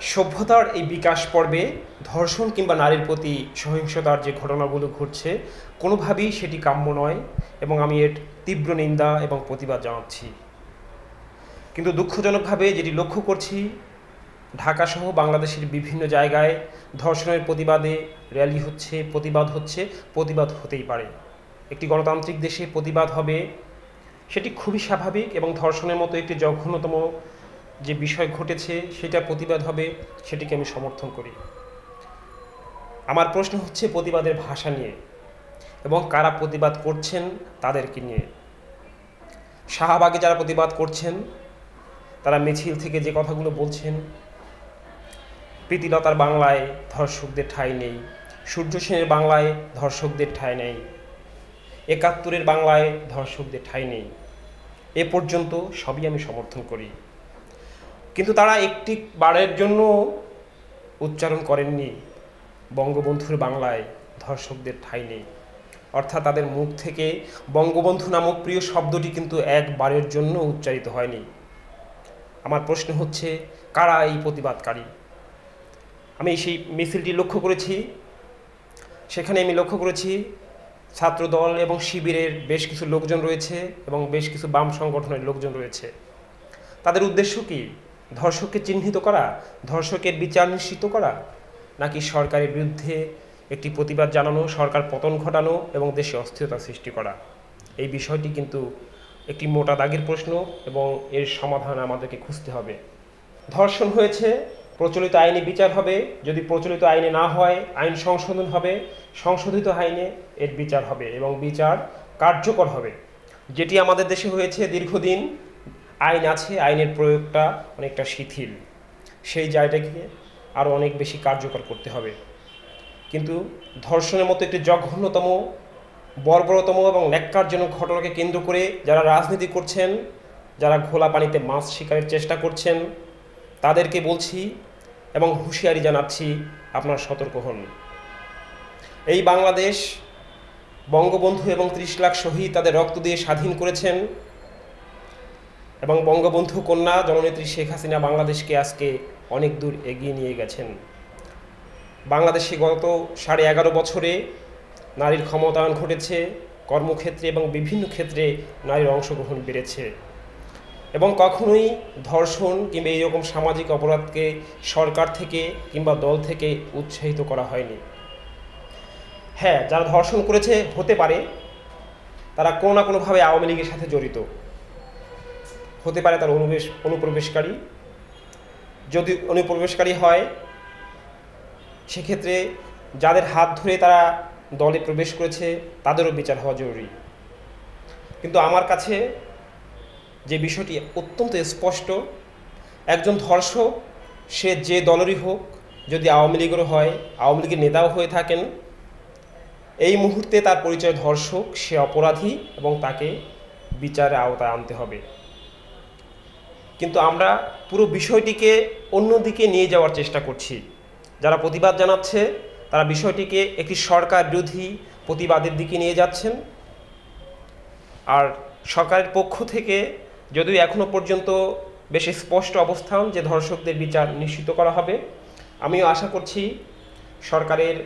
সভ্যতার এই বিকাশ পর্বে ধর্ষণ কিংবা নারীর প্রতি সহিংসতার যে ঘটনাগুলো ঘটছে কোনোভাবেই সেটি কাম্য নয় এবং আমি এর তীব্র নিন্দা এবং প্রতিবাদ জানাচ্ছি। কিন্তু দুঃখজনকভাবে যেটি লক্ষ্য করছি, ঢাকাসহ বাংলাদেশের বিভিন্ন জায়গায় ধর্ষণের প্রতিবাদে র্যালি হচ্ছে, প্রতিবাদ হতেই পারে। একটি গণতান্ত্রিক দেশে প্রতিবাদ হবে, সেটি খুবই স্বাভাবিক এবং ধর্ষণের মতো একটি জঘন্যতম যে বিষয় ঘটেছে সেটা প্রতিবাদ হবে, সেটিকে আমি সমর্থন করি। আমার প্রশ্ন হচ্ছে প্রতিবাদের ভাষা নিয়ে এবং কারা প্রতিবাদ করছেন তাদেরকে নিয়ে। শাহবাগে যারা প্রতিবাদ করছেন তারা মিছিল থেকে যে কথাগুলো বলছেন, প্রীতিলতার বাংলায় ধর্ষকদের ঠাঁই নেই, সূর্য সেনের বাংলায় ধর্ষকদের ঠাঁই নেই, ৭১-এর বাংলায় ধর্ষকদের ঠাঁই নেই, এ পর্যন্ত সবই আমি সমর্থন করি। কিন্তু তারা একটি বারের জন্য উচ্চারণ করেননি বঙ্গবন্ধুর বাংলায় ধর্ষকদের ঠাঁই নেই। অর্থাৎ তাদের মুখ থেকে বঙ্গবন্ধু নামক প্রিয় শব্দটি কিন্তু একবারের জন্য উচ্চারিত হয়নি। আমার প্রশ্ন হচ্ছে, কারা এই প্রতিবাদকারী? আমি সেই মিছিলটি লক্ষ্য করেছি, সেখানে আমি লক্ষ্য করেছি ছাত্রদল এবং শিবিরের বেশ কিছু লোকজন রয়েছে এবং বেশ কিছু বাম সংগঠনের লোকজন রয়েছে। তাদের উদ্দেশ্য কি? ধর্ষককে চিহ্নিত করা, ধর্ষকের বিচার নিশ্চিত করা, নাকি সরকারের বিরুদ্ধে একটি প্রতিবাদ জানানো, সরকার পতন ঘটানো এবং দেশে অস্থিরতা সৃষ্টি করা? এই বিষয়টি কিন্তু একটি মোটা দাগের প্রশ্ন এবং এর সমাধান আমাদেরকে খুঁজতে হবে। ধর্ষণ হয়েছে, প্রচলিত আইনে বিচার হবে, যদি প্রচলিত আইনে না হয় আইন সংশোধন হবে, সংশোধিত আইনে এর বিচার হবে এবং বিচার কার্যকর হবে। যেটি আমাদের দেশে হয়েছে, দীর্ঘদিন আইন আছে, আইনের প্রয়োগটা অনেকটা শিথিল, সেই জায়গাটাকে আরও অনেক বেশি কার্যকর করতে হবে। কিন্তু ধর্ষণের মতো একটি জঘন্যতম, বর্বরতম এবং ন্যাক্কারজনক ঘটনাকে কেন্দ্র করে যারা রাজনীতি করছেন, যারা ঘোলা পানিতে মাছ শিকারের চেষ্টা করছেন, তাদেরকে বলছি এবং হুঁশিয়ারি জানাচ্ছি, আপনারা সতর্ক হন। এই বাংলাদেশ বঙ্গবন্ধু এবং ৩০ লাখ শহীদ তাদের রক্ত দিয়ে স্বাধীন করেছেন এবং বঙ্গবন্ধু কন্যা জননেত্রী শেখ হাসিনা বাংলাদেশকে আজকে অনেক দূর এগিয়ে নিয়ে গেছেন। বাংলাদেশে গত 11.5 বছরে নারীর ক্ষমতায়ন ঘটেছে, কর্মক্ষেত্রে এবং বিভিন্ন ক্ষেত্রে নারীর অংশগ্রহণ বেড়েছে এবং কখনোই ধর্ষণ কিংবা এইরকম সামাজিক অপরাধকে সরকার থেকে কিংবা দল থেকে উৎসাহিত করা হয়নি। হ্যাঁ, যারা ধর্ষণ করেছে হতে পারে তারা কোনো না কোনোভাবে আওয়ামী লীগের সাথে জড়িত, হতে পারে তার অনুপ্রবেশকারী। যদি অনুপ্রবেশকারী হয় সেক্ষেত্রে যাদের হাত ধরে তারা দলে প্রবেশ করেছে তাদেরও বিচার হওয়া জরুরি। কিন্তু আমার কাছে যে বিষয়টি অত্যন্ত স্পষ্ট, একজন ধর্ষক সে যে দলেরই হোক, যদি আওয়ামী লীগেরও হয়, আওয়ামী লীগের নেতাও হয়ে থাকেন, এই মুহূর্তে তার পরিচয় ধর্ষক, সে অপরাধী এবং তাকে বিচারের আওতায় আনতে হবে। কিন্তু আমরা পুরো বিষয়টিকে অন্যদিকে নিয়ে যাওয়ার চেষ্টা করছি। যারা প্রতিবাদ জানাচ্ছে তারা বিষয়টিকে একটি সরকার বিরোধী প্রতিবাদের দিকে নিয়ে যাচ্ছেন। আর সরকারের পক্ষ থেকে যদিও এখনও পর্যন্ত বেশ স্পষ্ট অবস্থান যে ধর্ষকদের বিচার নিশ্চিত করা হবে, আমিও আশা করছি সরকারের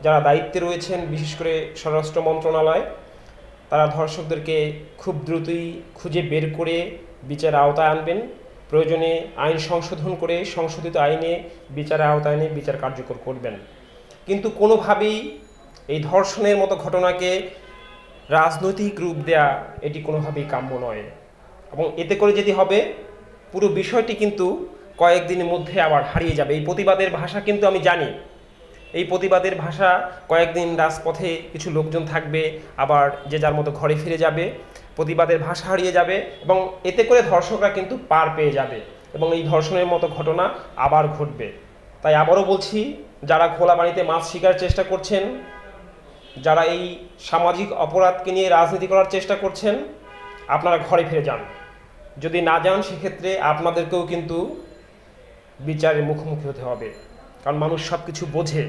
যারা দায়িত্বে রয়েছেন, বিশেষ করে স্বরাষ্ট্র মন্ত্রণালয়, তারা ধর্ষকদেরকে খুব দ্রুতই খুঁজে বের করে বিচারের আওতায় আনবেন। প্রয়োজনে আইন সংশোধন করে সংশোধিত আইনে বিচারের আওতায় এনে বিচার কার্যকর করবেন। কিন্তু কোনোভাবেই এই ধর্ষণের মতো ঘটনাকে রাজনৈতিক রূপ দেয়া এটি কোনোভাবেই কাম্য নয় এবং এতে করে যেটি হবে, পুরো বিষয়টি কিন্তু কয়েকদিনের মধ্যে আবার হারিয়ে যাবে। এই প্রতিবাদের ভাষা কিন্তু আমি জানি, এই প্রতিবাদের ভাষা কয়েকদিন রাজপথে কিছু লোকজন থাকবে, আবার যে যার মতো ঘরে ফিরে যাবে, প্রতিবাদের ভাষা হারিয়ে যাবে এবং এতে করে ধর্ষকরা কিন্তু পার পেয়ে যাবে এবং এই ধর্ষণের মতো ঘটনা আবার ঘটবে। তাই আবারও বলছি, যারা খোলা পানিতে মাছ শিকার চেষ্টা করছেন, যারা এই সামাজিক অপরাধকে নিয়ে রাজনীতি করার চেষ্টা করছেন, আপনারা ঘরে ফিরে যান। যদি না যান সেক্ষেত্রে আপনাদেরকেও কিন্তু বিচারের মুখোমুখি হতে হবে, কারণ মানুষ সব কিছু বোঝে।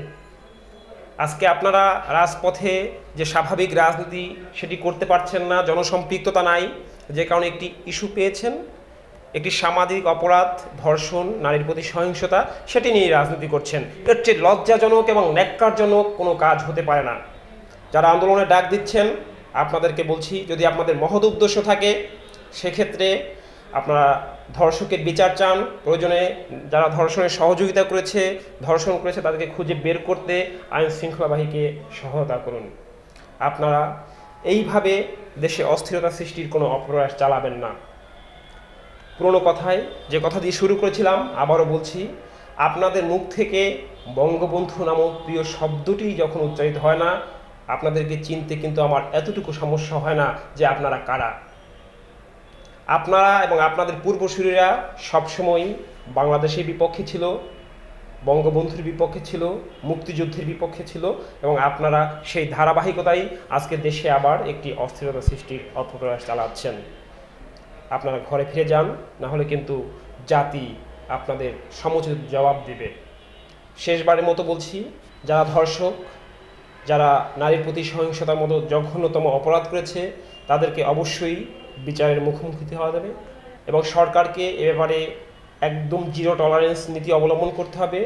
আজকে আপনারা রাজপথে যে স্বাভাবিক রাজনীতি সেটি করতে পারছেন না, জনসম্পৃক্ততা নাই, যে কারণে একটি ইস্যু পেয়েছেন, একটি সামাজিক অপরাধ, ধর্ষণ, নারীর প্রতি সহিংসতা, সেটি নিয়ে রাজনীতি করছেন। এর চেয়ে লজ্জাজনক এবং ন্যাক্কারজনক কোনো কাজ হতে পারে না। যারা আন্দোলনে ডাক দিচ্ছেন, আপনাদেরকে বলছি, যদি আপনাদের মহৎ উদ্দেশ্য থাকে সেক্ষেত্রে আপনারা ধর্ষকের বিচার চান, প্রয়োজনে যারা ধর্ষণের সহযোগিতা করেছে, ধর্ষণ করেছে, তাদেরকে খুঁজে বের করতে আইন শৃঙ্খলা বাহিনীকে সহায়তা করুন। আপনারা এইভাবে দেশে অস্থিরতা সৃষ্টির কোনো অপপ্রয়াস চালাবেন না। পুরনো কথায় যে কথা দিয়ে শুরু করেছিলাম, আবারও বলছি, আপনাদের মুখ থেকে বঙ্গবন্ধু নামক প্রিয় শব্দটি যখন উচ্চারিত হয় না, আপনাদেরকে চিনতে কিন্তু আমার এতটুকু সমস্যা হয় না যে আপনারা কারা। আপনারা এবং আপনাদের পূর্বসূরীরা সবসময়ই বাংলাদেশের বিপক্ষে ছিল, বঙ্গবন্ধুর বিপক্ষে ছিল, মুক্তিযুদ্ধের বিপক্ষে ছিল, এবং আপনারা সেই ধারাবাহিকতাই আজকে দেশে আবার একটি অস্থিরতা সৃষ্টির অপপ্রয়াস চালাচ্ছেন। আপনারা ঘরে ফিরে যান, না হলে কিন্তু জাতি আপনাদের সমুচিত জবাব দেবে। শেষবারের মতো বলছি, যারা ধর্ষক, যারা নারীর প্রতি সহিংসতার মতো জঘন্যতম অপরাধ করেছে, তাদেরকে অবশ্যই বিচারের মুখোমুখি হওয়া যাবে এবং সরকারকে এ ব্যাপারে একদম জিরো টলারেন্স নীতি অবলম্বন করতে হবে।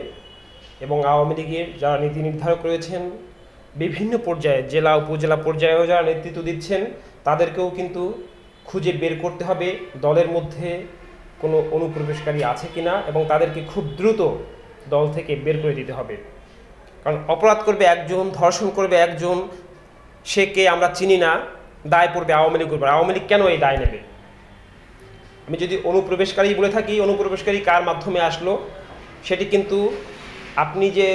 এবং আওয়ামী লীগের যারা নীতি নির্ধারক রয়েছেন, বিভিন্ন পর্যায়ে, জেলা উপজেলা পর্যায়েও যারা নেতৃত্ব দিচ্ছেন, তাদেরকেও কিন্তু খুঁজে বের করতে হবে দলের মধ্যে কোনো অনুপ্রবেশকারী আছে কিনা, এবং তাদেরকে খুব দ্রুত দল থেকে বের করে দিতে হবে। কারণ অপরাধ করবে একজন, ধর্ষণ করবে একজন, সে কে আমরা চিনি না, দায় পড়বে আওয়ামী লীগ উপর। আওয়ামী লীগ কেন এই দায় নেবে? আমি যদি অনুপ্রবেশকারী বলে থাকি, অনুপ্রবেশকারী কার মাধ্যমে আসলো, সেটি কিন্তু আপনি যে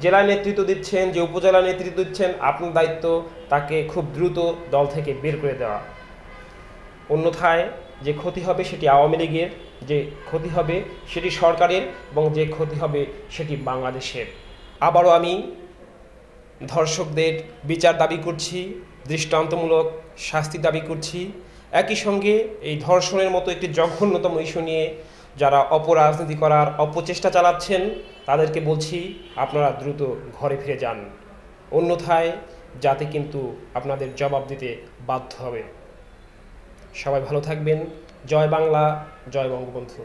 জেলা নেতৃত্ব দিচ্ছেন, যে উপজেলা নেতৃত্ব দিচ্ছেন, আপনার দায়িত্ব তাকে খুব দ্রুত দল থেকে বের করে দেওয়া। অন্যথায় যে ক্ষতি হবে সেটি আওয়ামী লীগের, যে ক্ষতি হবে সেটি সরকারের, এবং যে ক্ষতি হবে সেটি বাংলাদেশের। আবারও আমি ধর্ষকদের বিচার দাবি করছি, দৃষ্টান্তমূলক শাস্তি দাবি করছি। একই সঙ্গে এই ধর্ষণের মতো একটি জঘন্যতম ইস্যু নিয়ে যারা অপরাজনীতি করার অপচেষ্টা চালাচ্ছেন, তাদেরকে বলছি, আপনারা দ্রুত ঘরে ফিরে যান, অন্যথায় জাতি কিন্তু আপনাদের জবাব দিতে বাধ্য হবে। সবাই ভালো থাকবেন। জয় বাংলা, জয় বঙ্গবন্ধু।